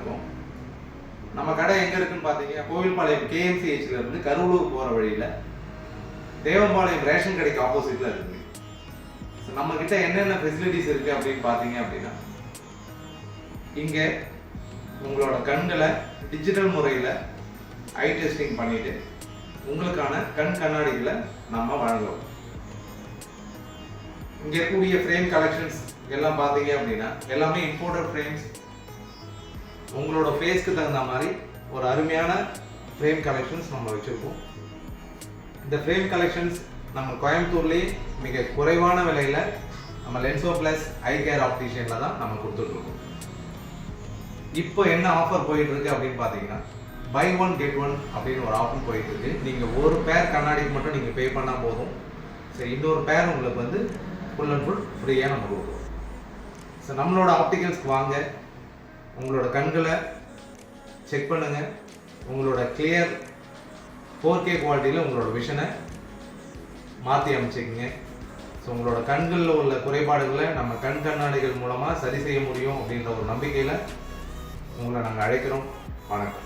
இருக்கும். நம்ம கடை எங்கே இருக்குன்னு பார்த்தீங்கன்னா கோவில்பாளையம் KMCHல இருந்து கருவூர் போகிற வழியில் தேவம்பாளையம் ரேஷன் கடைக்கு ஆப்போசிட்டில் இருக்குது. ஸோ நம்மக்கிட்ட என்னென்ன ஃபெசிலிட்டிஸ் இருக்குது அப்படின்னு பார்த்தீங்க அப்படின்னா, இங்கே உங்களோட கண்களை டிஜிட்டல் முறையில் ஐ டெஸ்டிங் பண்ணிவிட்டு உங்களுக்கான கண் கண்ணாடிகளை நம்ம வழங்குவோம். இங்கே இருக்கக்கூடிய ஃப்ரேம் கலெக்ஷன்ஸ் எல்லாம் பார்த்தீங்க அப்படின்னா எல்லாமே இம்போர்ட்டட் ஃப்ரேம்ஸ். உங்களோட ஃபேஸ்க்கு தகுந்த மாதிரி ஒரு அருமையான ஃப்ரேம் கலெக்ஷன்ஸ் நம்ம வச்சுருக்கோம். இந்த ஃப்ரேம் கலெக்ஷன்ஸ் நம்ம கோயம்புத்தூர்லேயே மிக குறைவான விலையில் நம்ம லென்சோ ப்ளஸ் ஐ கேர் ஆப்டிஷியனில் தான் நம்ம கொடுத்துட்ருக்கோம். இப்போ என்ன ஆஃபர் போயிட்டுருக்கு அப்படின்னு பார்த்தீங்கன்னா, பை ஒன் கெட் ஒன் அப்படின்னு ஒரு ஆஃபர் போயிட்டுருக்கு. நீங்கள் ஒரு பேர் கண்ணாடிக்கு மட்டும் நீங்கள் பே பண்ணால் போதும். சரி, இன்னொரு பேர் உங்களுக்கு வந்து ஃபுல் அண்ட் ஃபுல் ஃப்ரீயாக நம்ம கொடுக்குறோம். ஸோ நம்மளோட ஆப்டிகல்ஸ்க்கு வாங்க, உங்களோட கண்களை செக் பண்ணுங்கள், உங்களோட கிளியர் 4K குவாலிட்டியில் உங்களோட விஷனை மாற்றி அமைச்சிக்கங்க. ஸோ உங்களோட கண்களில் உள்ள குறைபாடுகளை நம்ம கண் கண்ணாடிகள் மூலமாக சரி செய்ய முடியும் அப்படின்ற ஒரு நம்பிக்கையில் உங்களை நாங்கள் அழைக்கிறோம். வணக்கம்.